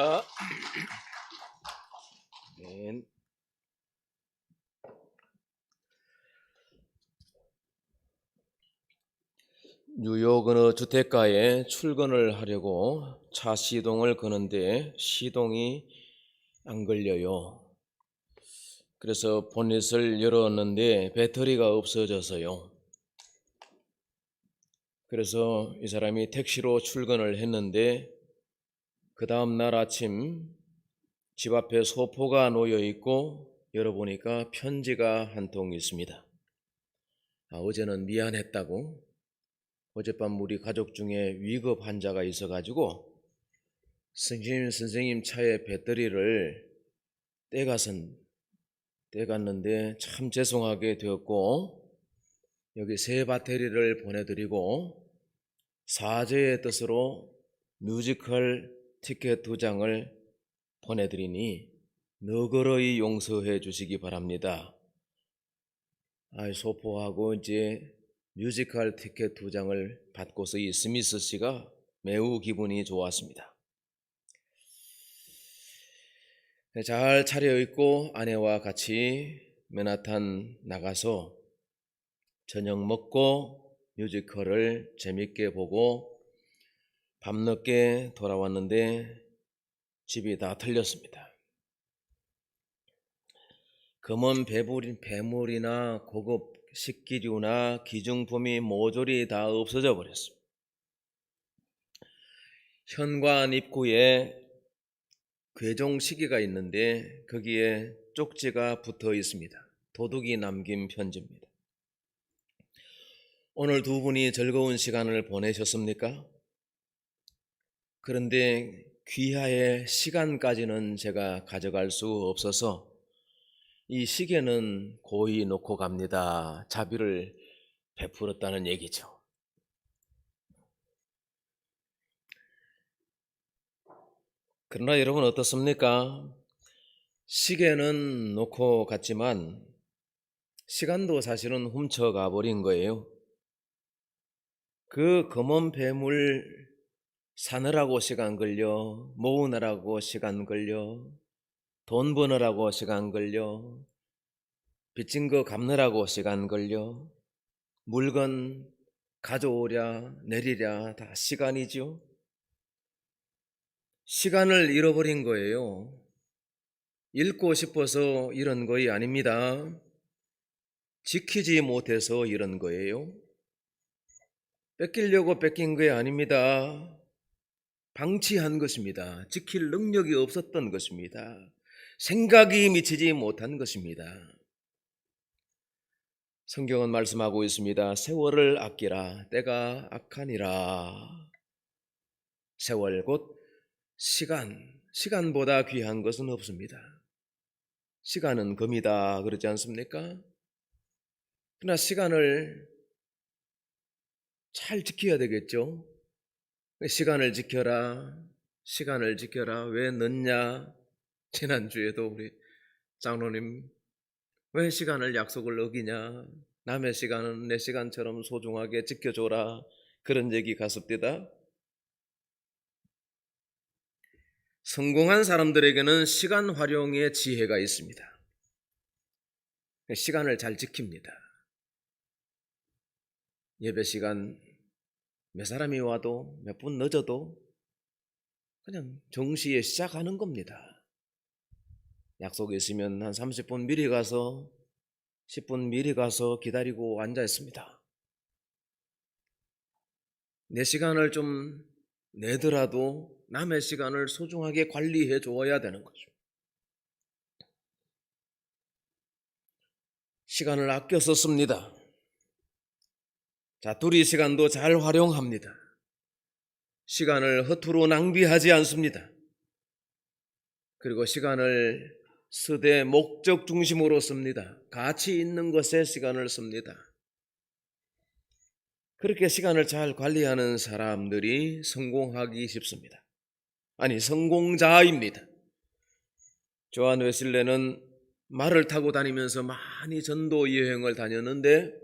기도하겠습니다. 아멘. 뉴욕 어느 주택가에 출근을 하려고 차 시동을 거는데 시동이 안 걸려요. 그래서 본넷을 열었는데 배터리가 없어져서요. 그래서 이 사람이 택시로 출근을 했는데 그 다음 날 아침 집 앞에 소포가 놓여 있고 열어보니까 편지가 한 통 있습니다. 어제는 미안했다고, 어젯밤 우리 가족 중에 위급 환자가 있어가지고 선생님 차에 배터리를 떼갔는데 참 죄송하게 되었고, 여기 새 배터리를 보내드리고 사죄의 뜻으로 뮤지컬 티켓 2장을 보내드리니 너그러이 용서해 주시기 바랍니다. 소포하고 이제 뮤지컬 티켓 2장을 받고서 이 스미스 씨가 매우 기분이 좋았습니다. 잘 차려입고 아내와 같이 맨하탄 나가서 저녁 먹고 뮤지컬을 재밌게 보고 밤늦게 돌아왔는데 집이 다 틀렸습니다. 금은 배물이나 고급 식기류나 기중품이 모조리 다 없어져 버렸습니다. 현관 입구에 괴종 시계가 있는데 거기에 쪽지가 붙어 있습니다. 도둑이 남긴 편지입니다. 오늘 두 분이 즐거운 시간을 보내셨습니까? 그런데 귀하의 시간까지는 제가 가져갈 수 없어서 이 시계는 고이 놓고 갑니다. 자비를 베풀었다는 얘기죠. 그러나 여러분 어떻습니까? 시계는 놓고 갔지만 시간도 사실은 훔쳐가 버린 거예요. 그 검은 뱀을 사느라고 시간 걸려, 모으느라고 시간 걸려, 돈 버느라고 시간 걸려, 빚진 거 갚느라고 시간 걸려, 물건 가져오랴 내리랴 다 시간이죠. 시간을 잃어버린 거예요. 잃고 싶어서 이런 거이 아닙니다. 지키지 못해서 이런 거예요. 뺏기려고 뺏긴 게 아닙니다. 방치한 것입니다. 지킬 능력이 없었던 것입니다. 생각이 미치지 못한 것입니다. 성경은 말씀하고 있습니다. 세월을 아끼라, 때가 악하니라. 세월 곧 시간보다 귀한 것은 없습니다. 시간은 금이다 그러지 않습니까? 그러나 시간을 잘 지켜야 되겠죠. 시간을 지켜라, 시간을 지켜라. 왜 늦냐? 지난주에도 우리 장로님 왜 시간을 약속을 어기냐? 남의 시간은 내 시간처럼 소중하게 지켜줘라. 그런 얘기 가습디다. 성공한 사람들에게는 시간 활용의 지혜가 있습니다. 시간을 잘 지킵니다. 예배 시간 몇 사람이 와도 몇 분 늦어도 그냥 정시에 시작하는 겁니다. 약속이 있으면 한 30분 미리 가서 10분 미리 가서 기다리고 앉아 있습니다. 내 시간을 좀 내더라도 남의 시간을 소중하게 관리해 줘야 되는 거죠. 시간을 아껴 썼습니다. 자, 둘이 시간도 잘 활용합니다. 시간을 허투루 낭비하지 않습니다. 그리고 시간을 쓰되 목적 중심으로 씁니다. 가치 있는 것에 시간을 씁니다. 그렇게 시간을 잘 관리하는 사람들이 성공하기 쉽습니다. 아니, 성공자입니다. 조한 웨슬레는 말을 타고 다니면서 많이 전도 여행을 다녔는데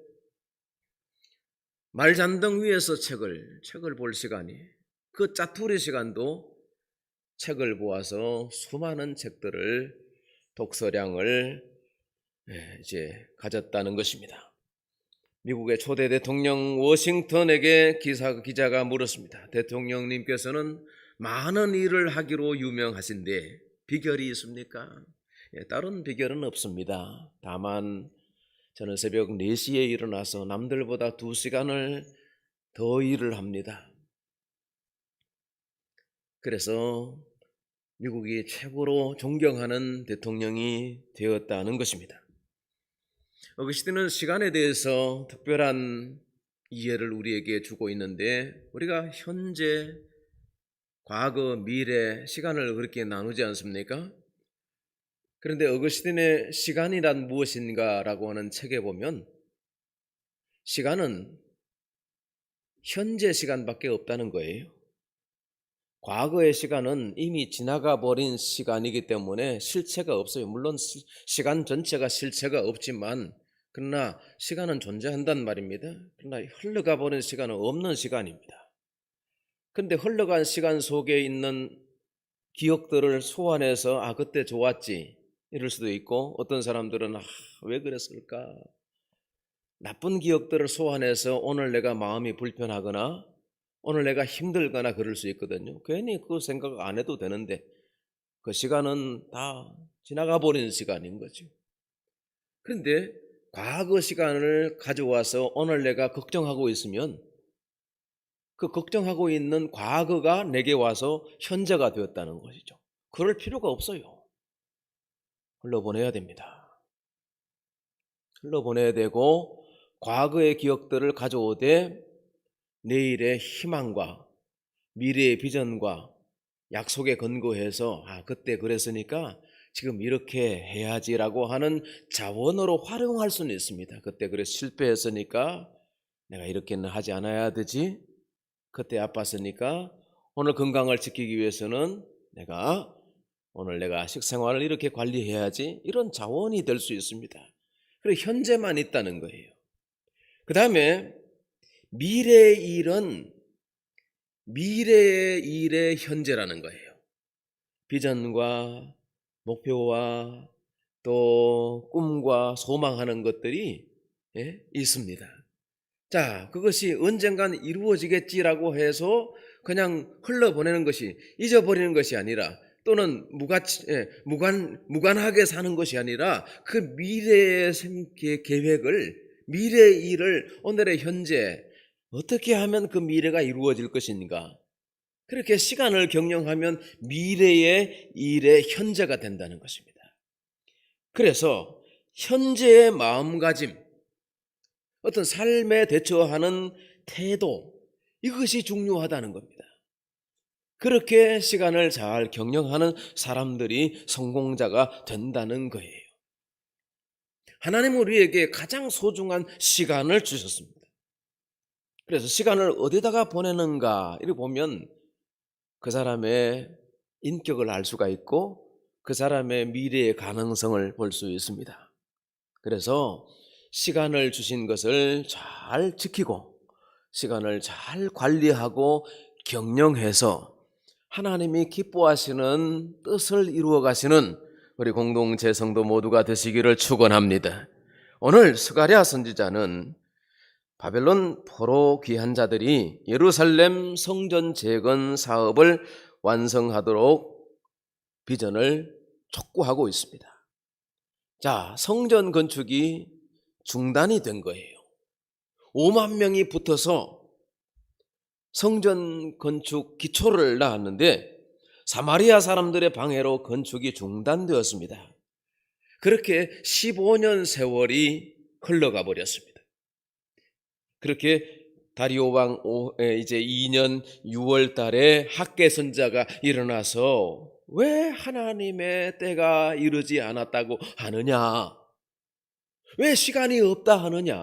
말잔등 위에서 책을 볼 시간이, 그 짜투리 시간도 책을 보아서 수많은 책들을 독서량을 이제 가졌다는 것입니다. 미국의 초대 대통령 워싱턴에게 기자가 물었습니다. 대통령님께서는 많은 일을 하기로 유명하신데 비결이 있습니까? 다른 비결은 없습니다. 다만 저는 새벽 4시에 일어나서 남들보다 2시간을 더 일을 합니다. 그래서 미국이 최고로 존경하는 대통령이 되었다는 것입니다. 어거스틴은 시간에 대해서 특별한 이해를 우리에게 주고 있는데, 우리가 현재, 과거, 미래, 시간을 그렇게 나누지 않습니까? 그런데 어거스틴의 시간이란 무엇인가라고 하는 책에 보면 시간은 현재 시간밖에 없다는 거예요. 과거의 시간은 이미 지나가 버린 시간이기 때문에 실체가 없어요. 물론 시간 전체가 실체가 없지만, 그러나 시간은 존재한단 말입니다. 그러나 흘러가 버린 시간은 없는 시간입니다. 그런데 흘러간 시간 속에 있는 기억들을 소환해서 그때 좋았지 이럴 수도 있고, 어떤 사람들은 왜 그랬을까, 나쁜 기억들을 소환해서 오늘 내가 마음이 불편하거나 오늘 내가 힘들거나 그럴 수 있거든요. 괜히 그 생각 안 해도 되는데 그 시간은 다 지나가 버린 시간인 거죠. 그런데 과거 시간을 가져와서 오늘 내가 걱정하고 있으면 그 걱정하고 있는 과거가 내게 와서 현재가 되었다는 것이죠. 그럴 필요가 없어요. 흘러보내야 됩니다. 흘러보내야 되고, 과거의 기억들을 가져오되 내일의 희망과 미래의 비전과 약속에 근거해서 그때 그랬으니까 지금 이렇게 해야지라고 하는 자원으로 활용할 수는 있습니다. 그때 그래 실패했으니까 내가 이렇게는 하지 않아야 되지, 그때 아팠으니까 오늘 건강을 지키기 위해서는 오늘 내가 식생활을 이렇게 관리해야지, 이런 자원이 될 수 있습니다. 그리고 현재만 있다는 거예요. 그 다음에 미래의 일은 미래의 일의 현재라는 거예요. 비전과 목표와 또 꿈과 소망하는 것들이 있습니다. 자, 그것이 언젠간 이루어지겠지라고 해서 그냥 흘러보내는 것이, 잊어버리는 것이 아니라, 또는 무관하게 사는 것이 아니라 그 미래의 계획을, 미래의 일을 오늘의 현재 어떻게 하면 그 미래가 이루어질 것인가, 그렇게 시간을 경영하면 미래의 일의 현재가 된다는 것입니다. 그래서 현재의 마음가짐, 어떤 삶에 대처하는 태도, 이것이 중요하다는 겁니다. 그렇게 시간을 잘 경영하는 사람들이 성공자가 된다는 거예요. 하나님은 우리에게 가장 소중한 시간을 주셨습니다. 그래서 시간을 어디다가 보내는가 이렇게 보면 그 사람의 인격을 알 수가 있고 그 사람의 미래의 가능성을 볼 수 있습니다. 그래서 시간을 주신 것을 잘 지키고 시간을 잘 관리하고 경영해서 하나님이 기뻐하시는 뜻을 이루어 가시는 우리 공동체 성도 모두가 되시기를 축원합니다. 오늘 스가랴 선지자는 바벨론 포로 귀한 자들이 예루살렘 성전 재건 사업을 완성하도록 비전을 촉구하고 있습니다. 자, 성전 건축이 중단이 된 거예요. 5만 명이 붙어서 성전 건축 기초를 낳았는데 사마리아 사람들의 방해로 건축이 중단되었습니다. 그렇게 15년 세월이 흘러가 버렸습니다. 그렇게 다리오 왕 이제 2년 6월 달에 학계 선자가 일어나서 왜 하나님의 때가 이르지 않았다고 하느냐, 왜 시간이 없다 하느냐,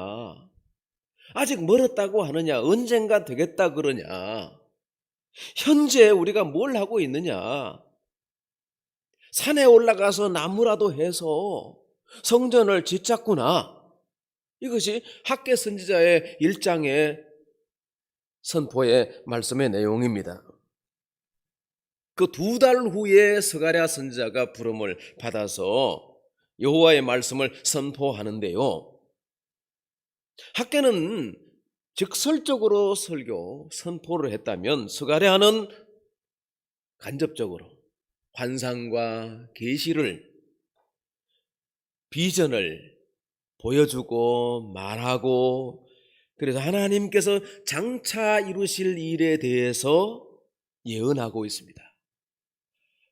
아직 멀었다고 하느냐, 언젠가 되겠다 그러냐, 현재 우리가 뭘 하고 있느냐, 산에 올라가서 나무라도 해서 성전을 짓자꾸나, 이것이 학계 선지자의 1장의 선포의 말씀의 내용입니다. 그 2달 후에 스가랴 선지자가 부름을 받아서 여호와의 말씀을 선포하는데요. 학개는 직설적으로 설교 선포를 했다면 스가랴는 간접적으로 환상과 계시를, 비전을 보여주고 말하고, 그래서 하나님께서 장차 이루실 일에 대해서 예언하고 있습니다.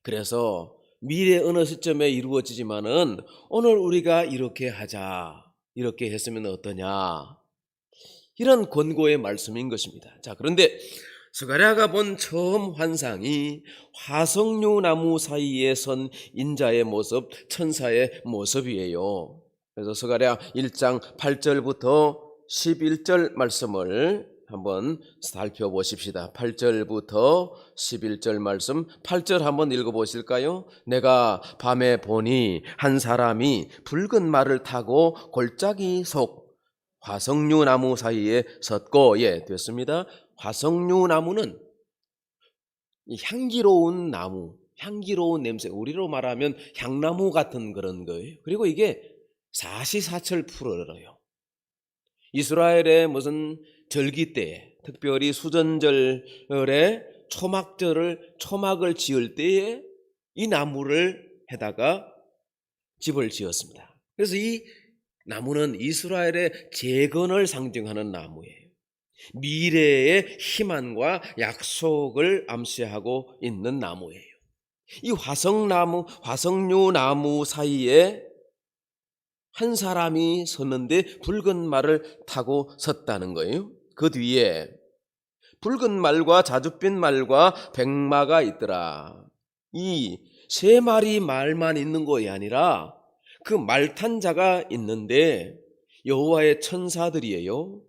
그래서 미래 어느 시점에 이루어지지만은 오늘 우리가 이렇게 하자, 이렇게 했으면 어떠냐, 이런 권고의 말씀인 것입니다. 자, 그런데 스가랴가 본 처음 환상이 화석류 나무 사이에 선 인자의 모습, 천사의 모습이에요. 그래서 스가랴 1장 8절부터 11절 말씀을 한번 살펴보십시다. 8절부터 11절 말씀, 8절 한번 읽어보실까요? 내가 밤에 보니 한 사람이 붉은 말을 타고 골짜기 속 화석류 나무 사이에 섰고, 예, 됐습니다. 화석류 나무는 향기로운 나무, 향기로운 냄새, 우리로 말하면 향나무 같은 그런 거예요. 그리고 이게 사시사철 풀어요. 이스라엘의 무슨 절기 때에, 특별히 수전절에 초막을 지을 때에 이 나무를 해다가 집을 지었습니다. 그래서 이 나무는 이스라엘의 재건을 상징하는 나무예요. 미래의 희망과 약속을 암시하고 있는 나무예요. 이 화석류 나무 사이에 한 사람이 섰는데 붉은 말을 타고 섰다는 거예요. 그 뒤에 붉은 말과 자줏빛 말과 백마가 있더라. 이 세 마리 말만 있는 것이 아니라 그 말 탄 자가 있는데 여호와의 천사들이에요.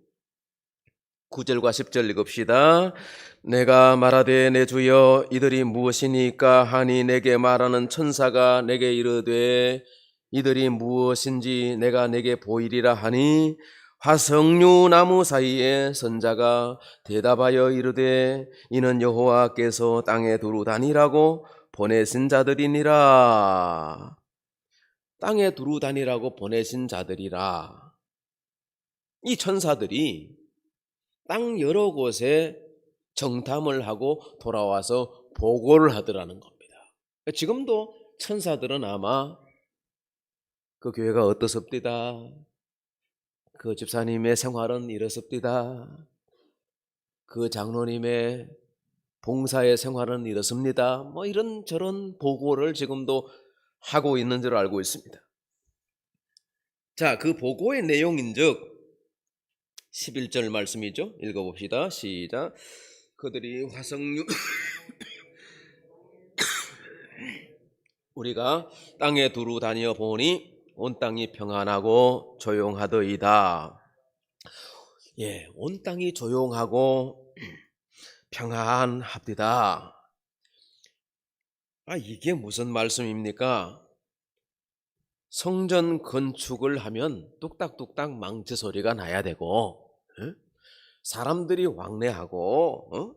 9절과 10절 읽읍시다. 내가 말하되 내 주여 이들이 무엇이니까 하니 내게 말하는 천사가 내게 이르되 이들이 무엇인지 내가 내게 보이리라 하니 화석류 나무 사이에 선자가 대답하여 이르되 이는 여호와께서 땅에 두루 다니라고 보내신 자들이니라. 땅에 두루 다니라고 보내신 자들이라. 이 천사들이 땅 여러 곳에 정탐을 하고 돌아와서 보고를 하더라는 겁니다. 지금도 천사들은 아마 그 교회가 어떻습니다, 그 집사님의 생활은 이렇습니다, 그 장로님의 봉사의 생활은 이렇습니다, 뭐 이런저런 보고를 지금도 하고 있는 줄 알고 있습니다. 자, 그 보고의 내용인즉 11절 말씀이죠. 읽어봅시다. 시작. 그들이 화석류 우리가 땅에 두루 다녀 보니 온 땅이 평안하고 조용하더이다. 예, 온 땅이 조용하고 평안합니다. 이게 무슨 말씀입니까? 성전 건축을 하면 뚝딱뚝딱 망치 소리가 나야 되고, 사람들이 왕래하고,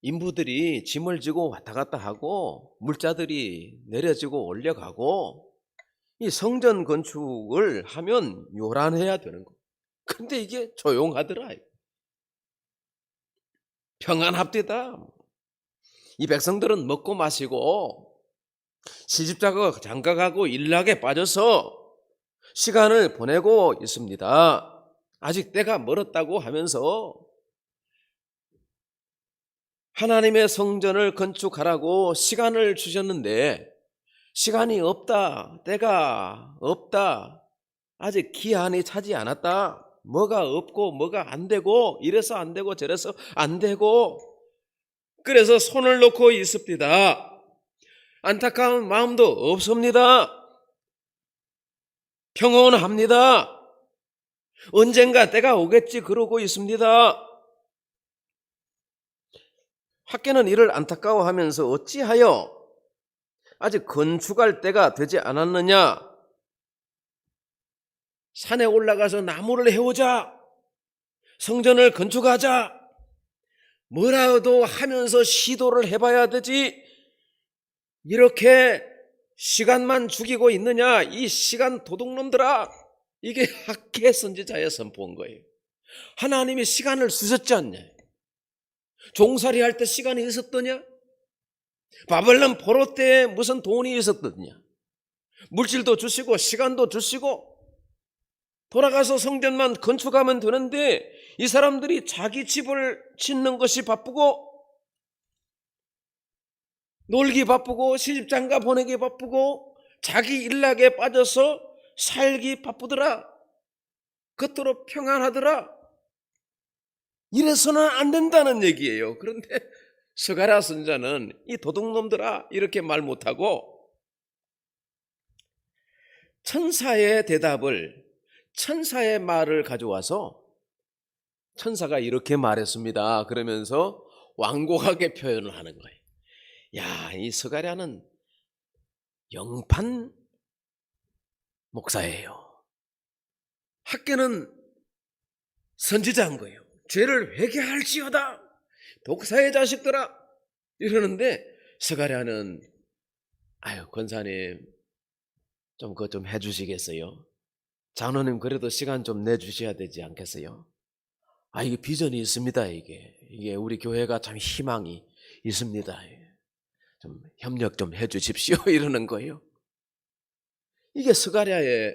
인부들이 짐을 지고 왔다 갔다 하고, 물자들이 내려지고 올려가고, 이 성전 건축을 하면 요란해야 되는 거. 근데 이게 조용하더라. 평안합디다. 이 백성들은 먹고 마시고 시집자가 장가가고 일락에 빠져서 시간을 보내고 있습니다. 아직 때가 멀었다고 하면서 하나님의 성전을 건축하라고 시간을 주셨는데 시간이 없다, 때가 없다, 아직 기한이 차지 않았다, 뭐가 없고 뭐가 안 되고 이래서 안 되고 저래서 안 되고, 그래서 손을 놓고 있습니다. 안타까운 마음도 없습니다. 평온합니다. 언젠가 때가 오겠지 그러고 있습니다. 학개는 이를 안타까워하면서 어찌하여 아직 건축할 때가 되지 않았느냐, 산에 올라가서 나무를 해오자, 성전을 건축하자, 뭐라도 하면서 시도를 해봐야 되지, 이렇게 시간만 죽이고 있느냐, 이 시간 도둑놈들아. 이게 학계 선지자의 선포인 거예요. 하나님이 시간을 주셨지 않냐? 종살이 할 때 시간이 있었더냐? 바벨론 포로 때에 무슨 돈이 있었더냐? 물질도 주시고 시간도 주시고 돌아가서 성전만 건축하면 되는데, 이 사람들이 자기 집을 짓는 것이 바쁘고 놀기 바쁘고 시집장가 보내기 바쁘고 자기 일락에 빠져서 살기 바쁘더라. 겉으로 평안하더라. 이래서는 안 된다는 얘기예요. 그런데 스가랴 선지자는 이 도둑놈들아 이렇게 말 못하고 천사의 대답을, 천사의 말을 가져와서 천사가 이렇게 말했습니다 그러면서 완곡하게 표현을 하는 거예요. 야, 이 스가랴는 영판 목사예요. 학계는 선지자인 거예요. 죄를 회개할지어다 독사의 자식들아 이러는데, 스가랴는 아유 권사님 좀 그거 좀 해주시겠어요? 장로님 그래도 시간 좀 내주셔야 되지 않겠어요? 아, 이게 비전이 있습니다. 이게 우리 교회가 참 희망이 있습니다. 좀 협력 좀 해주십시오 이러는 거예요. 이게 스가랴의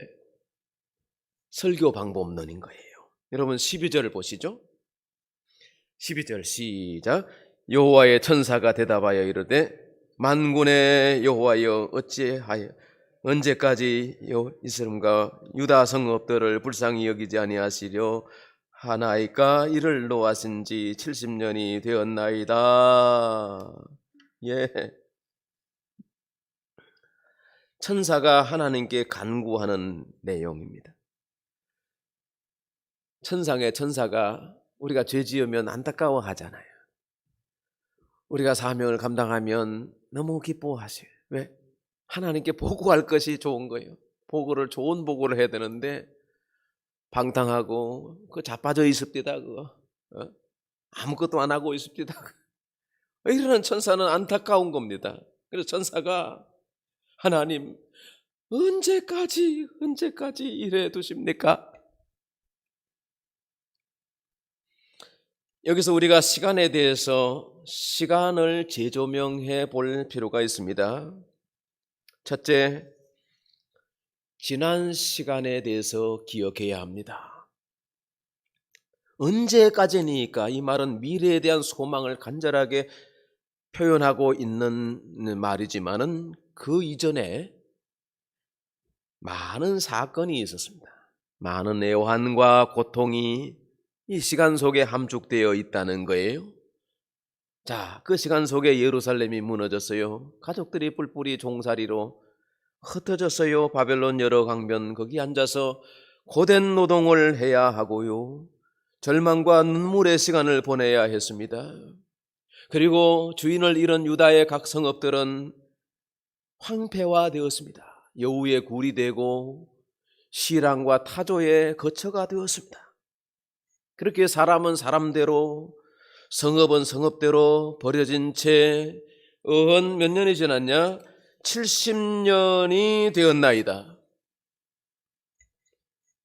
설교 방법론인 거예요. 여러분 12절을 보시죠. 12절 시작. 여호와의 천사가 대답하여 이르되 만군의 여호와여 어찌하여 언제까지 이스라엘과 유다 성읍들을 불쌍히 여기지 아니하시려 하나이까? 이를 노하신 지 70년이 되었나이다. 예. 천사가 하나님께 간구하는 내용입니다. 천상의 천사가 우리가 죄 지으면 안타까워 하잖아요. 우리가 사명을 감당하면 너무 기뻐하세요. 왜? 하나님께 보고할 것이 좋은 거예요. 좋은 보고를 해야 되는데 방탕하고 자빠져 있습니다. 그거 아무것도 안 하고 있습니다. 이러는 천사는 안타까운 겁니다. 그래서 천사가 하나님 언제까지 이래 두십니까? 여기서 우리가 시간에 대해서 시간을 재조명해 볼 필요가 있습니다. 첫째, 지난 시간에 대해서 기억해야 합니다. 언제까지니까 이 말은 미래에 대한 소망을 간절하게 표현하고 있는 말이지만은 그 이전에 많은 사건이 있었습니다. 많은 애환과 고통이 이 시간 속에 함축되어 있다는 거예요. 자, 그 시간 속에 예루살렘이 무너졌어요. 가족들이 뿔뿔이 종살이로 흩어졌어요. 바벨론 여러 강변 거기 앉아서 고된 노동을 해야 하고요. 절망과 눈물의 시간을 보내야 했습니다. 그리고 주인을 잃은 유다의 각 성읍들은 황폐화되었습니다. 여우의 굴이 되고 시랑과 타조의 거처가 되었습니다. 그렇게 사람은 사람대로, 성읍은 성읍대로 버려진 채 몇 년이 지났냐? 70년이 되었나이다.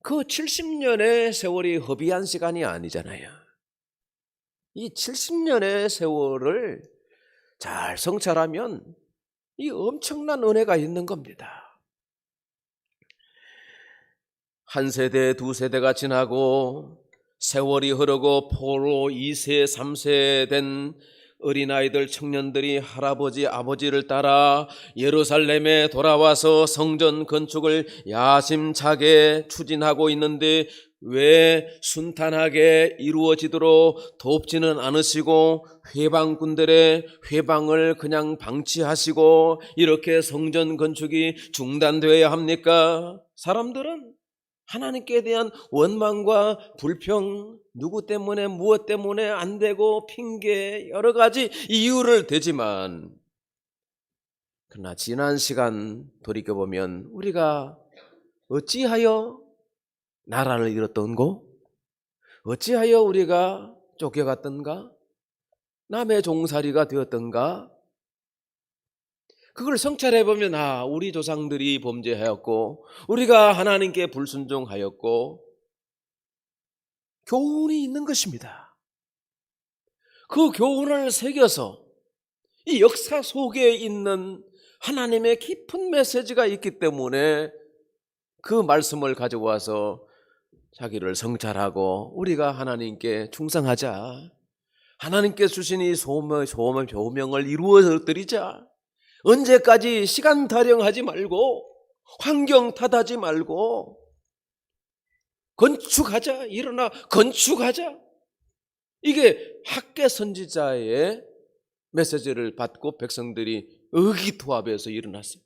그 70년의 세월이 허비한 시간이 아니잖아요. 이 70년의 세월을 잘 성찰하면 이 엄청난 은혜가 있는 겁니다. 한 세대, 두 세대가 지나고 세월이 흐르고 포로 2세, 3세 된 어린아이들, 청년들이 할아버지, 아버지를 따라 예루살렘에 돌아와서 성전 건축을 야심차게 추진하고 있는데 왜 순탄하게 이루어지도록 돕지는 않으시고 회방꾼들의 회방을 그냥 방치하시고 이렇게 성전 건축이 중단되어야 합니까? 사람들은 하나님께 대한 원망과 불평, 누구 때문에 무엇 때문에 안 되고 핑계 여러 가지 이유를 대지만, 그러나 지난 시간 돌이켜보면 우리가 어찌하여 나라를 잃었던고? 어찌하여 우리가 쫓겨갔던가? 남의 종살이가 되었던가? 그걸 성찰해 보면 우리 조상들이 범죄하였고 우리가 하나님께 불순종하였고 교훈이 있는 것입니다. 그 교훈을 새겨서 이 역사 속에 있는 하나님의 깊은 메시지가 있기 때문에 그 말씀을 가져와서 자기를 성찰하고 우리가 하나님께 충성하자. 하나님께 주신 이 소명을 이루어 드리자. 언제까지 시간 타령하지 말고 환경 탓하지 말고 건축하자. 일어나 건축하자. 이게 학계 선지자의 메시지를 받고 백성들이 의기투합해서 일어났어요.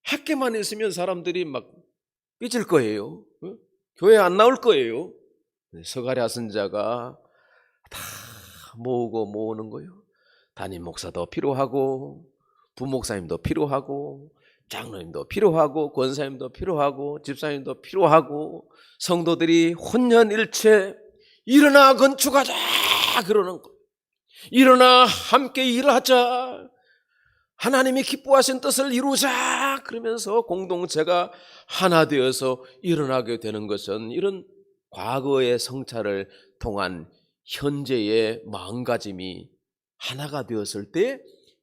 학계만 있으면 사람들이 막 삐질 거예요. 교회 안 나올 거예요. 서가랴 선지자가 다 모으는 거예요. 담임 목사도 필요하고 부목사님도 필요하고 장로님도 필요하고 권사님도 필요하고 집사님도 필요하고 성도들이 혼연일체 일어나 건축하자 그러는 거예요. 일어나 함께 일하자. 하나님이 기뻐하신 뜻을 이루자. 그러면서 공동체가 하나 되어서 일어나게 되는 것은 이런 과거의 성찰을 통한 현재의 마음가짐이 하나가 되었을 때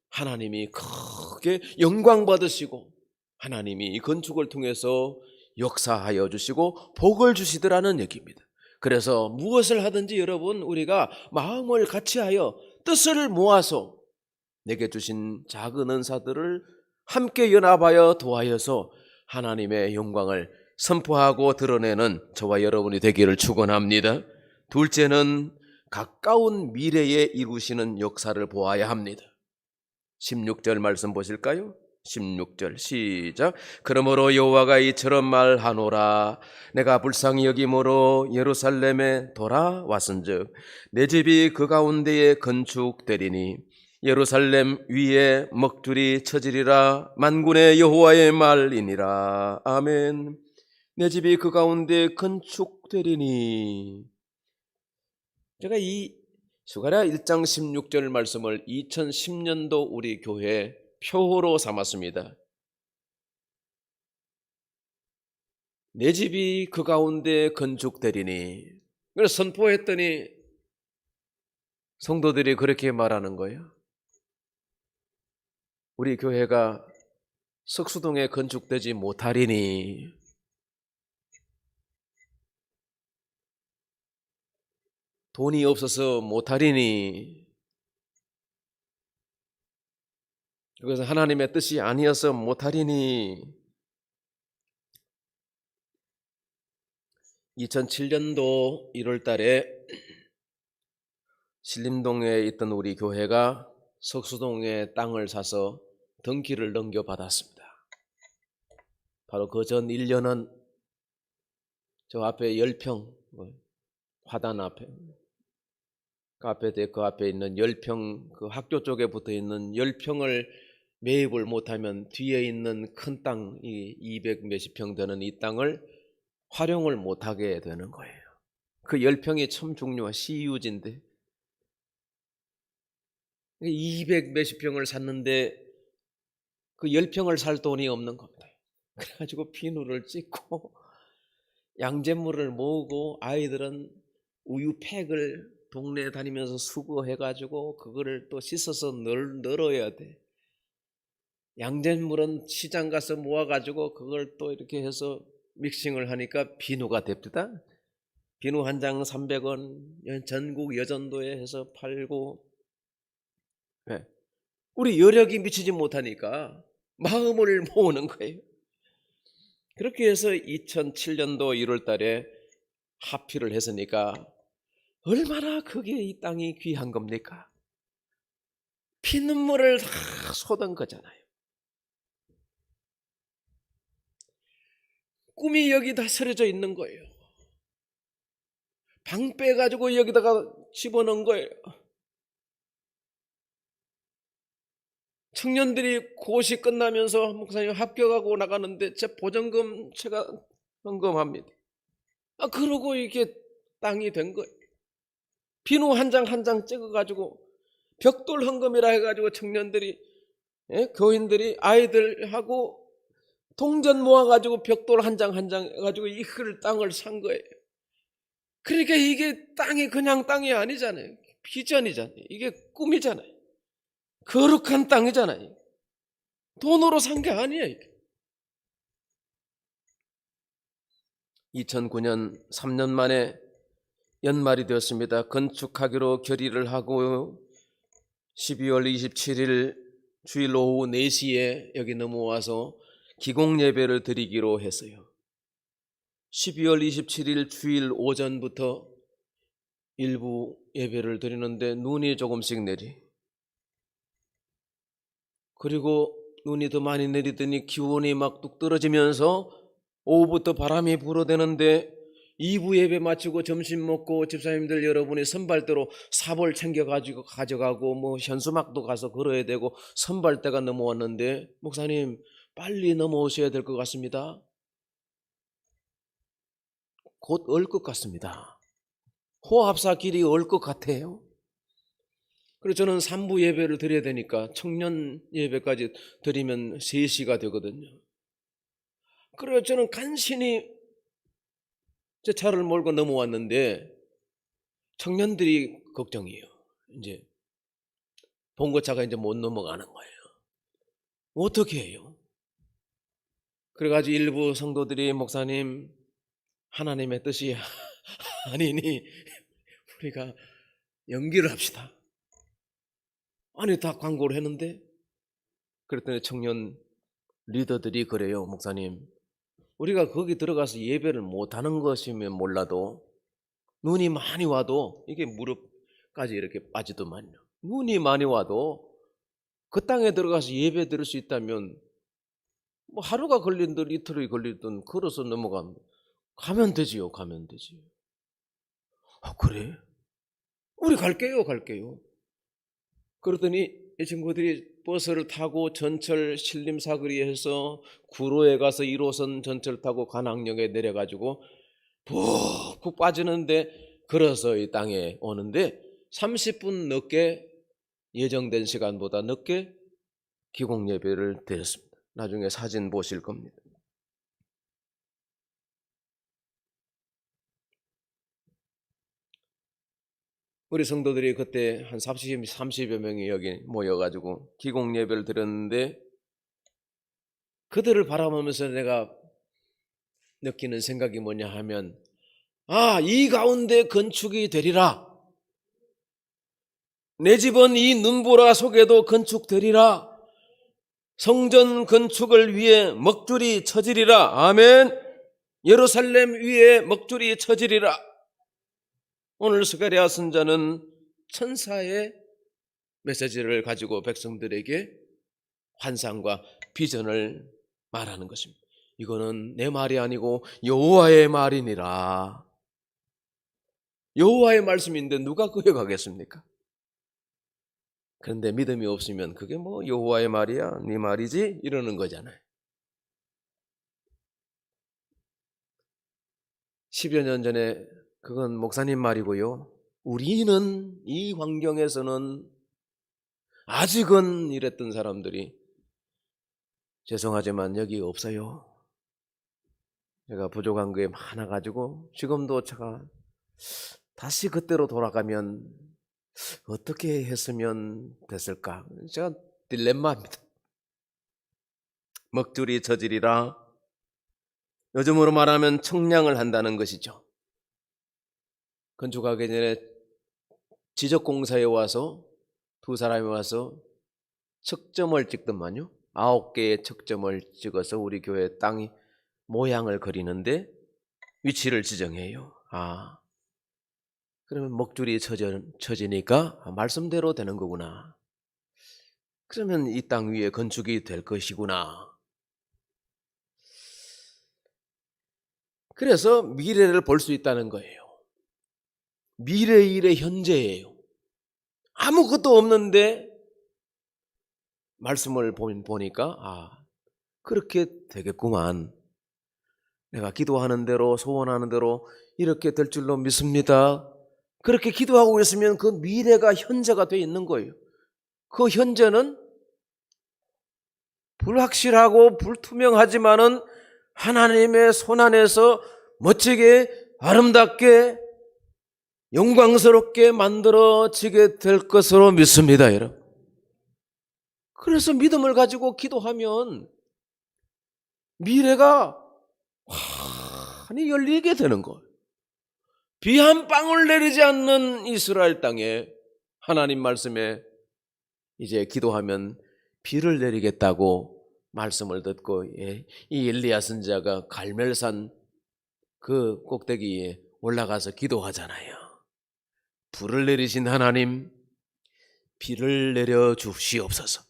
하나님이 크게 영광 받으시고 하나님이 이 건축을 통해서 역사하여 주시고 복을 주시더라는 얘기입니다. 그래서 무엇을 하든지 여러분 우리가 마음을 같이하여 뜻을 모아서 내게 주신 작은 은사들을 함께 연합하여 도하여서 하나님의 영광을 선포하고 드러내는 저와 여러분이 되기를 축원합니다. 둘째는 가까운 미래에 이루시는 역사를 보아야 합니다. 16절 말씀 보실까요? 16절 시작. 그러므로 여호와가 이처럼 말하노라. 내가 불쌍히 여김으로 예루살렘에 돌아왔은즉 내 집이 그 가운데에 건축되리니 예루살렘 위에 먹줄이 쳐지리라. 만군의 여호와의 말이니라. 아멘. 내 집이 그 가운데 건축되리니. 제가 이 스가랴 1장 16절 말씀을 2010년도 우리 교회 표어로 삼았습니다. 내 집이 그 가운데 건축되리니. 그래서 선포했더니 성도들이 그렇게 말하는 거예요. 우리 교회가 석수동에 건축되지 못하리니. 돈이 없어서 못하리니. 그래서 하나님의 뜻이 아니어서 못하리니. 2007년도 1월 달에 신림동에 있던 우리 교회가 석수동에 땅을 사서 등기를 넘겨받았습니다. 바로 그 전 1년은 저 앞에 10평, 화단 앞에, 그 앞에 있는 10평, 그 학교 쪽에 붙어 있는 10평을 매입을 못하면 뒤에 있는 큰 땅, 이 200 몇십 평 되는 이 땅을 활용을 못하게 되는 거예요. 그 10평이 참 중요한 CU지인데 200 몇십 평을 샀는데 그 10평을 살 돈이 없는 겁니다. 그래가지고 비누를 찍고 양잿물을 모으고 아이들은 우유팩을 동네에 다니면서 수거해가지고 그거를 또 씻어서 널어야 돼. 양잿물은 시장 가서 모아가지고 그걸 또 이렇게 해서 믹싱을 하니까 비누가 됩니다. 비누 한 장 300원 전국 여전도에 해서 팔고. 네. 우리 여력이 미치지 못하니까 마음을 모으는 거예요. 그렇게 해서 2007년도 1월 달에 합의를 했으니까 얼마나 그게 이 땅이 귀한 겁니까? 피눈물을 다 쏟은 거잖아요. 꿈이 여기다 서려져 있는 거예요. 방 빼가지고 여기다가 집어넣은 거예요. 청년들이 고시 끝나면서 목사님 합격하고 나가는데 제 보전금 제가 헌금합니다. 그러고 이게 땅이 된 거예요. 비누 한 장 한 장 찍어가지고 벽돌 헌금이라 해가지고 청년들이, 교인들이 아이들하고 동전 모아가지고 벽돌 한 장 한 장 해가지고 이 땅을 산 거예요. 그러니까 이게 땅이 그냥 땅이 아니잖아요. 비전이잖아요. 이게 꿈이잖아요. 거룩한 땅이잖아요. 돈으로 산 게 아니에요. 2009년 3년 만에 연말이 되었습니다. 건축하기로 결의를 하고 12월 27일 주일 오후 4시에 여기 넘어와서 기공 예배를 드리기로 했어요. 12월 27일 주일 오전부터 일부 예배를 드리는데 눈이 조금씩 내리, 그리고 눈이 더 많이 내리더니 기온이 막 뚝 떨어지면서 오후부터 바람이 불어대는데 2부 예배 마치고 점심 먹고 집사님들 여러분이 선발대로 삽을 챙겨가지고 가져가고 뭐 현수막도 가서 걸어야 되고 선발대가 넘어왔는데, 목사님 빨리 넘어오셔야 될 것 같습니다. 곧 얼 것 같습니다. 호합사 길이 얼 것 같아요. 그래서 저는 3부 예배를 드려야 되니까 청년 예배까지 드리면 3시가 되거든요. 그래서 저는 간신히 제 차를 몰고 넘어왔는데 청년들이 걱정이에요. 이제 봉고차가 이제 못 넘어가는 거예요. 어떻게 해요? 그래가지고 일부 성도들이, 목사님 하나님의 뜻이 아니니 우리가 연기를 합시다. 아니 다 광고를 했는데. 그랬더니 청년 리더들이 그래요. 목사님, 우리가 거기 들어가서 예배를 못하는 것이면 몰라도 눈이 많이 와도, 이게 무릎까지 이렇게 빠지더만요. 눈이 많이 와도 그 땅에 들어가서 예배 드릴 수 있다면 뭐 하루가 걸리든 이틀이 걸리든 걸어서 가면 되지요. 가면 되지요. 아, 그래? 우리 갈게요. 그러더니 이 친구들이 버스를 타고 전철 신림사거리에서 구로에 가서 1호선 전철 타고 관악역에 내려가지고 푹푹 빠지는데, 걸어서 이 땅에 오는데 30분 늦게, 예정된 시간보다 늦게 기공 예배를 드렸습니다. 나중에 사진 보실 겁니다. 우리 성도들이 그때 한 30여 명이 여기 모여가지고 기공 예배를 드렸는데, 그들을 바라보면서 내가 느끼는 생각이 뭐냐 하면, 이 가운데 건축이 되리라. 내 집은 이 눈보라 속에도 건축되리라. 성전 건축을 위해 먹줄이 쳐지리라. 아멘. 예루살렘 위에 먹줄이 쳐지리라. 오늘 스가랴 선자는 천사의 메시지를 가지고 백성들에게 환상과 비전을 말하는 것입니다. 이거는 내 말이 아니고 여호와의 말이니라. 여호와의 말씀인데 누가 거역하겠습니까? 그런데 믿음이 없으면 그게 뭐 여호와의 말이야, 네 말이지 이러는 거잖아요. 10여 년 전에 그건 목사님 말이고요, 우리는 이 환경에서는 아직은 이랬던 사람들이 죄송하지만 여기 없어요. 제가 부족한 게 많아가지고 지금도 제가 다시 그때로 돌아가면 어떻게 했으면 됐을까? 제가 딜레마입니다. 먹줄이 쳐지리라. 요즘으로 말하면 청량을 한다는 것이죠. 건축하기 전에 지적공사에 와서 두 사람이 와서 척점을 찍더만요. 9개의 척점을 찍어서 우리 교회 땅이 모양을 그리는데 위치를 지정해요. 그러면 먹줄이 쳐지니까 말씀대로 되는 거구나. 그러면 이 땅 위에 건축이 될 것이구나. 그래서 미래를 볼 수 있다는 거예요. 미래의 일의 현재예요. 아무것도 없는데 말씀을 보니까 그렇게 되겠구만. 내가 기도하는 대로, 소원하는 대로 이렇게 될 줄로 믿습니다. 그렇게 기도하고 있으면 그 미래가 현재가 되어 있는 거예요. 그 현재는 불확실하고 불투명하지만은 하나님의 손안에서 멋지게 아름답게 영광스럽게 만들어지게 될 것으로 믿습니다, 여러분. 그래서 믿음을 가지고 기도하면 미래가 환히 열리게 되는 거예요. 비 한 방울 내리지 않는 이스라엘 땅에 하나님 말씀에 이제 기도하면 비를 내리겠다고 말씀을 듣고 이 엘리야 선지자가 갈멜산 그 꼭대기에 올라가서 기도하잖아요. 불을 내리신 하나님, 비를 내려 주시옵소서.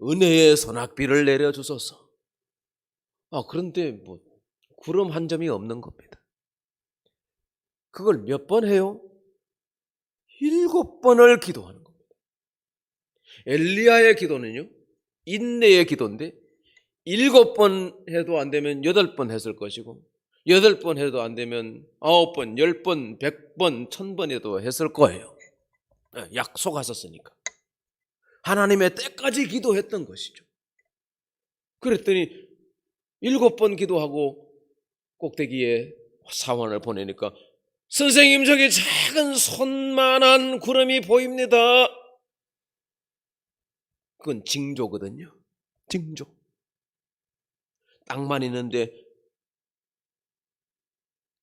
은혜의 소낙비를 내려 주소서. 그런데 구름 한 점이 없는 겁니다. 그걸 몇 번 해요? 7번을 기도하는 겁니다. 엘리야의 기도는요, 인내의 기도인데 7번 해도 안 되면 8번 했을 것이고 8번 해도 안 되면 9번, 10번, 100번, 1000번에도 했을 거예요. 약속하셨으니까. 하나님의 때까지 기도했던 것이죠. 그랬더니 7번 기도하고 꼭대기에 사원을 보내니까 선생님, 저기 작은 손만한 구름이 보입니다. 그건 징조거든요. 징조. 땅만 있는데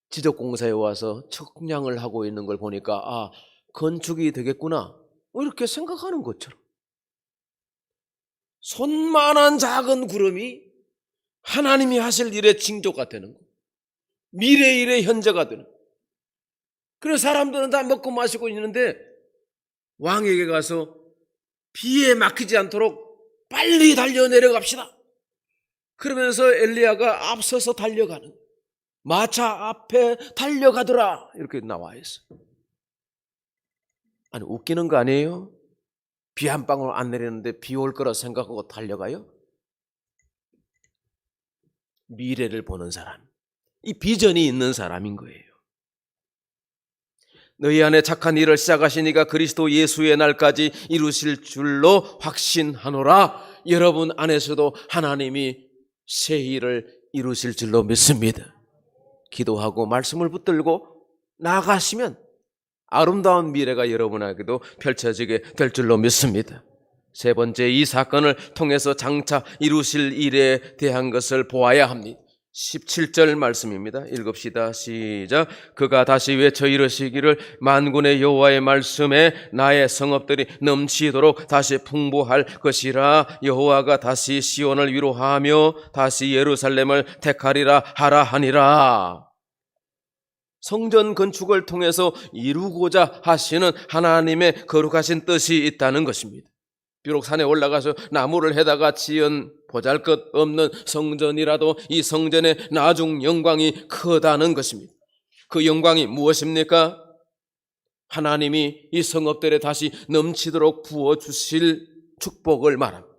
지적공사에 와서 측량을 하고 있는 걸 보니까 건축이 되겠구나, 이렇게 생각하는 것처럼 손만한 작은 구름이 하나님이 하실 일의 징조가 되는 거예요. 미래의 일의 현재가 되는 거예요. 그래서 사람들은 다 먹고 마시고 있는데 왕에게 가서 비에 막히지 않도록 빨리 달려 내려갑시다. 그러면서 엘리야가 앞서서 달려가는 거예요. 마차 앞에 달려가더라, 이렇게 나와 있어요. 아니, 웃기는 거 아니에요? 비 한 방울 안 내리는데 비 올 거라 생각하고 달려가요? 미래를 보는 사람, 이 비전이 있는 사람인 거예요. 너희 안에 착한 일을 시작하시니까 그리스도 예수의 날까지 이루실 줄로 확신하노라. 여러분 안에서도 하나님이 새 일을 이루실 줄로 믿습니다. 기도하고 말씀을 붙들고 나아가시면 아름다운 미래가 여러분에게도 펼쳐지게 될 줄로 믿습니다. 세 번째, 이 사건을 통해서 장차 이루실 일에 대한 것을 보아야 합니다. 17절 말씀입니다. 읽읍시다. 시작. 그가 다시 외쳐 이르시기를 만군의 여호와의 말씀에 나의 성읍들이 넘치도록 다시 풍부할 것이라. 여호와가 다시 시온을 위로하며 다시 예루살렘을 택하리라 하라 하니라. 성전 건축을 통해서 이루고자 하시는 하나님의 거룩하신 뜻이 있다는 것입니다. 비록 산에 올라가서 나무를 해다가 지은 보잘것없는 성전이라도 이 성전의 나중 영광이 크다는 것입니다. 그 영광이 무엇입니까? 하나님이 이 성읍들에 다시 넘치도록 부어주실 축복을 말합니다.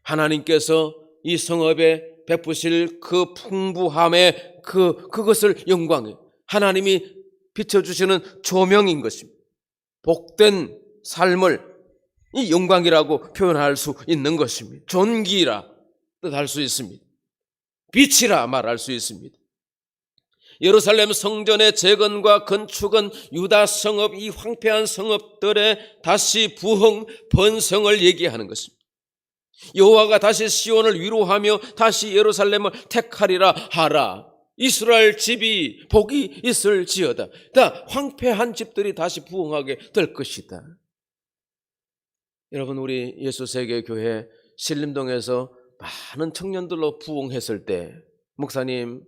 하나님께서 이 성읍에 베푸실 그 풍부함의 그것을 영광에 하나님이 비춰주시는 조명인 것입니다. 복된 삶을 이 영광이라고 표현할 수 있는 것입니다. 존귀라 뜻할 수 있습니다. 빛이라 말할 수 있습니다. 예루살렘 성전의 재건과 건축은 유다 성읍, 이 황폐한 성읍들의 다시 부흥, 번성을 얘기하는 것입니다. 여호와가 다시 시온을 위로하며 다시 예루살렘을 택하리라 하라. 이스라엘 집이 복이 있을지어다. 다 황폐한 집들이 다시 부흥하게 될 것이다. 여러분, 우리 예수세계교회 신림동에서 많은 청년들로 부흥했을 때 목사님,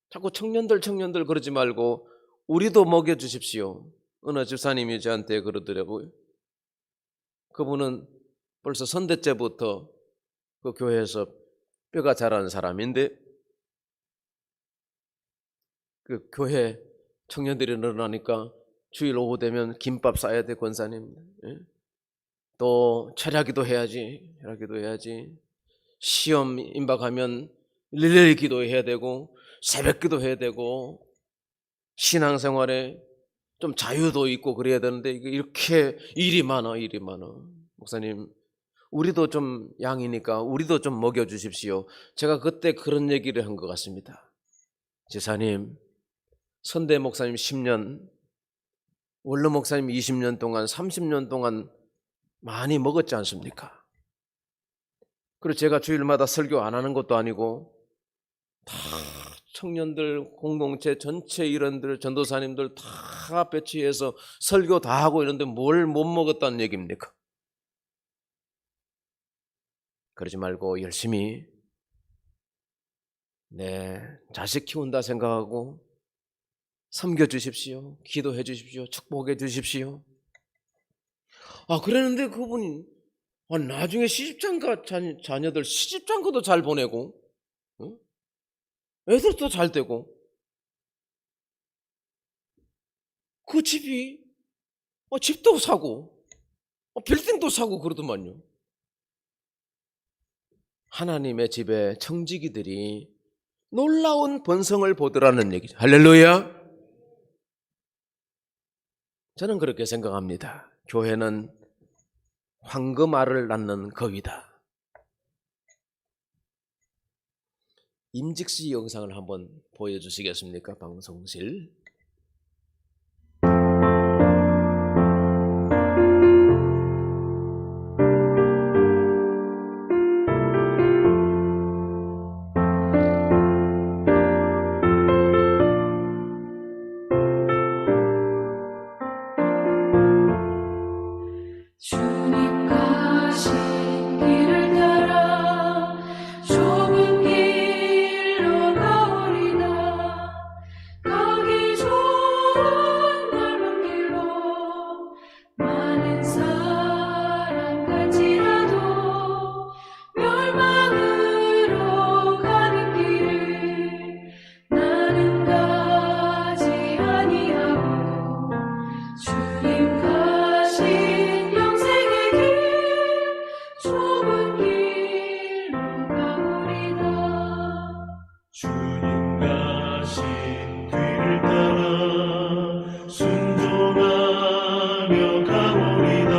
자꾸 청년들 그러지 말고 우리도 먹여주십시오. 어느 집사님이 저한테 그러더라고요. 그분은 벌써 선대 때부터 그 교회에서 뼈가 자란 사람인데 그 교회 청년들이 늘어나니까 주일 오후 되면 김밥 싸야 돼, 권사님. 또 철야기도 해야지. 시험 임박하면 일일이 기도해야 되고 새벽 기도해야 되고 신앙생활에 좀 자유도 있고 그래야 되는데 이렇게 일이 많아. 목사님, 우리도 좀 양이니까 우리도 좀 먹여주십시오. 제가 그때 그런 얘기를 한 것 같습니다. 지사님, 선대 목사님 10년, 원로 목사님 20년 동안, 30년 동안 많이 먹었지 않습니까? 그리고 제가 주일마다 설교 안 하는 것도 아니고 다 청년들, 공동체 전체 일원들, 전도사님들 다 배치해서 설교 다 하고 이런데 뭘 못 먹었다는 얘기입니까? 그러지 말고 열심히 자식 키운다 생각하고 섬겨주십시오. 기도해 주십시오. 축복해 주십시오. 그랬는데 그분이 나중에 시집장가 자녀들 시집장가도 잘 보내고, 애들도 잘 되고, 그 집이 집도 사고 빌딩도 사고 그러더만요. 하나님의 집에 청지기들이 놀라운 번성을 보더라는 얘기죠. 할렐루야. 저는 그렇게 생각합니다. 교회는 황금알을 낳는 거위다. 임직시 영상을 한번 보여주시겠습니까? 방송실. 주님 가신 길을 따라 좁은 길로 가오리다. 가기 좋은 넓은 길로 많은 사람 갈지라도 멸망으로 가는 길을 나는 가지 아니하고 주님 가신 좁은 길로 가오리다. 주님 가신 뒤를 따라 순종하며 가오리다.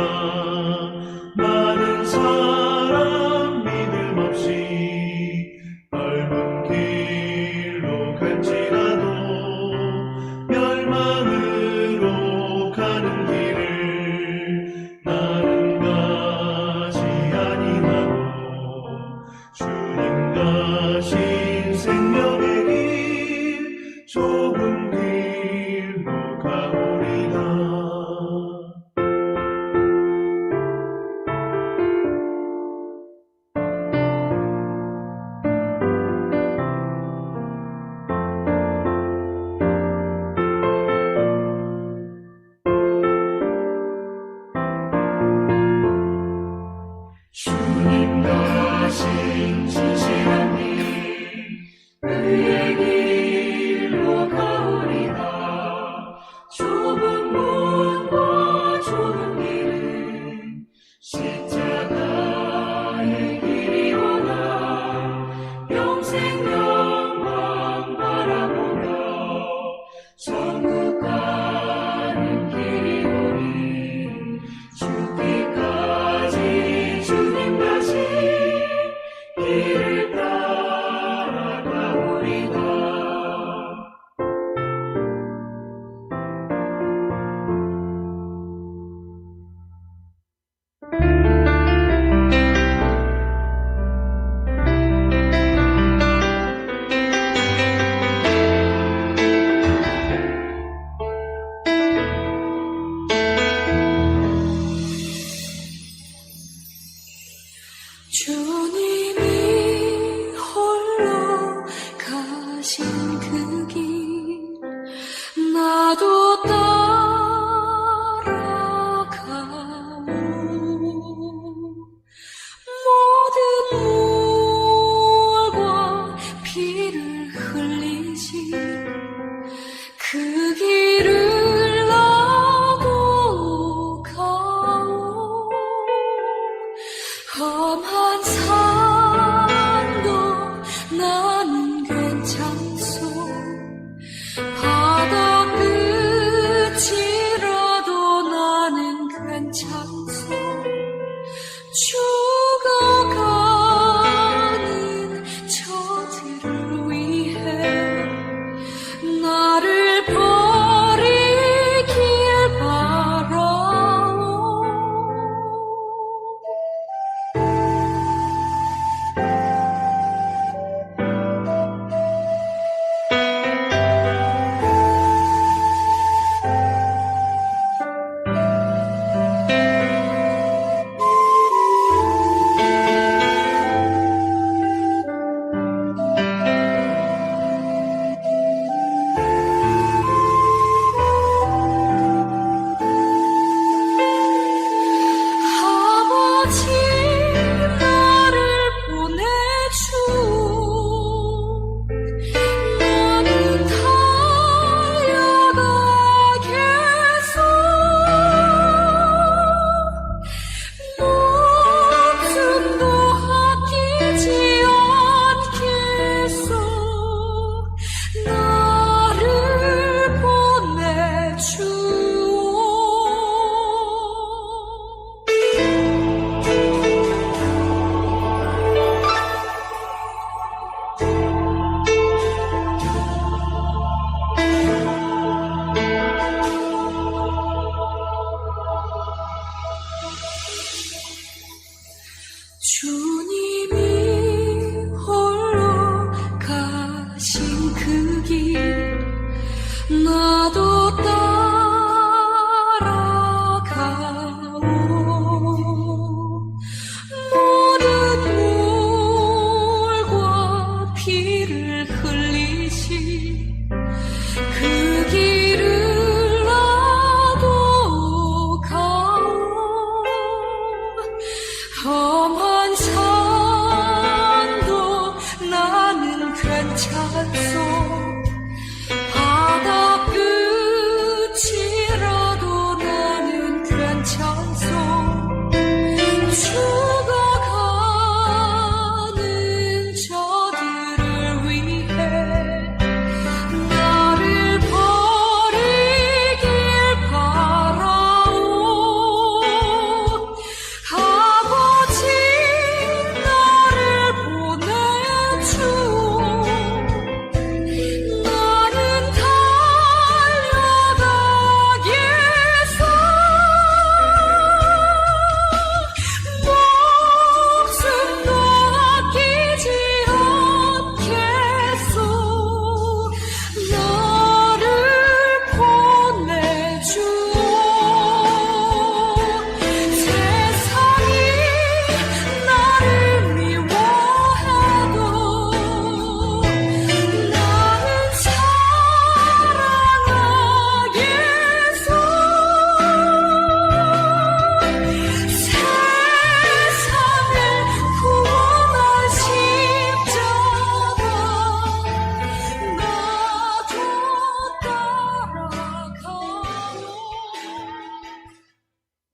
많은 사람 믿음 없이 넓은 길로 갈지라도 멸망으로 가는 길을 나는 가지 아니하고 주님 가신 생명의 길 좁은 길로 가오리다.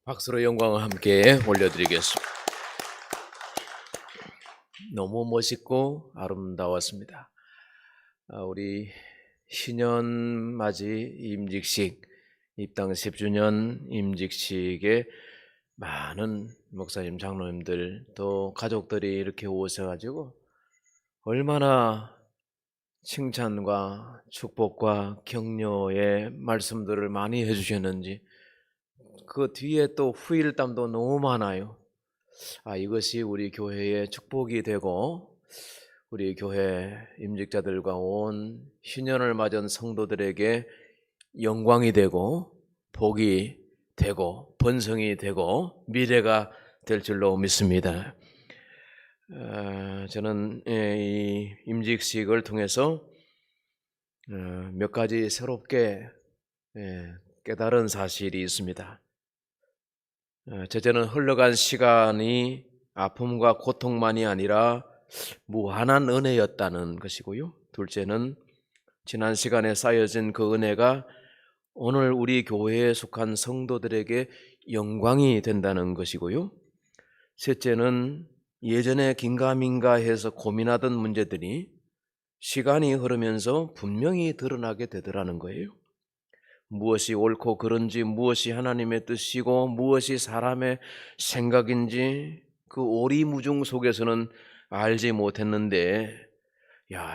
박수로 영광을 함께 올려드리겠습니다. 너무 멋있고 아름다웠습니다. 우리 신년맞이 임직식, 입당 10주년 임직식에 많은 목사님, 장로님들 또 가족들이 이렇게 오셔가지고 얼마나 칭찬과 축복과 격려의 말씀들을 많이 해주셨는지, 그 뒤에 또 후일담도 너무 많아요. 이것이 우리 교회의 축복이 되고 우리 교회 임직자들과 온 신년을 맞은 성도들에게 영광이 되고 복이 되고 번성이 되고 미래가 될 줄로 믿습니다. 저는 이 임직식을 통해서 몇 가지 새롭게 깨달은 사실이 있습니다. 첫째는 흘러간 시간이 아픔과 고통만이 아니라 무한한 은혜였다는 것이고요. 둘째는 지난 시간에 쌓여진 그 은혜가 오늘 우리 교회에 속한 성도들에게 영광이 된다는 것이고요. 셋째는 예전에 긴가민가 해서 고민하던 문제들이 시간이 흐르면서 분명히 드러나게 되더라는 거예요. 무엇이 옳고 그른지, 무엇이 하나님의 뜻이고 무엇이 사람의 생각인지 그 오리무중 속에서는 알지 못했는데,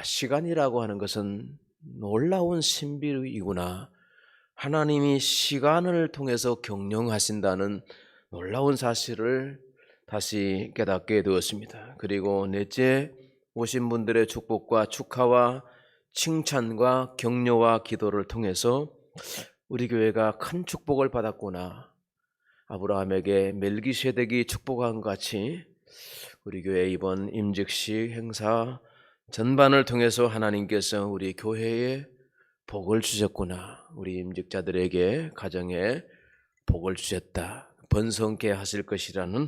시간이라고 하는 것은 놀라운 신비이구나, 하나님이 시간을 통해서 경영하신다는 놀라운 사실을 다시 깨닫게 되었습니다. 그리고 넷째, 오신 분들의 축복과 축하와 칭찬과 격려와 기도를 통해서 우리 교회가 큰 축복을 받았구나, 아브라함에게 멜기세덱이 축복한 것 같이 우리 교회 이번 임직식 행사 전반을 통해서 하나님께서 우리 교회에 복을 주셨구나, 우리 임직자들에게 가정에 복을 주셨다, 번성케 하실 것이라는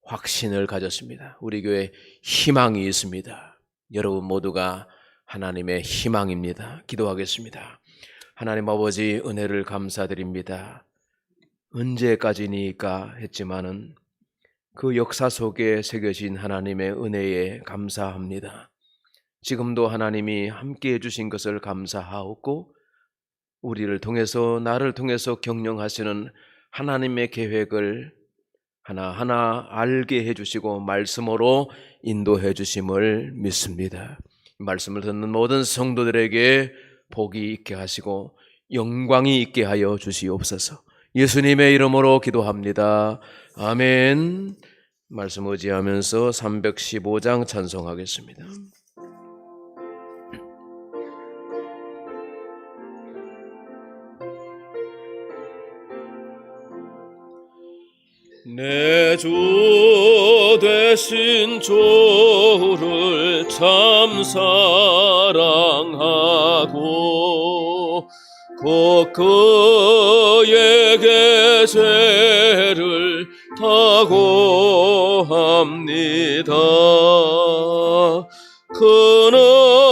확신을 가졌습니다. 우리 교회에 희망이 있습니다. 여러분 모두가 하나님의 희망입니다. 기도하겠습니다. 하나님 아버지, 은혜를 감사드립니다. 언제까지니까 했지만은 그 역사 속에 새겨진 하나님의 은혜에 감사합니다. 지금도 하나님이 함께 해주신 것을 감사하고 우리를 통해서, 나를 통해서 경영하시는 하나님의 계획을 하나하나 알게 해주시고 말씀으로 인도해 주심을 믿습니다. 말씀을 듣는 모든 성도들에게 복이 있게 하시고 영광이 있게 하여 주시옵소서. 예수님의 이름으로 기도합니다. 아멘. 말씀 의지하면서 315장 찬송하겠습니다. 내 주 되신 주를 참 사랑하고 곧 그의 계세를 타고 합니다. 그는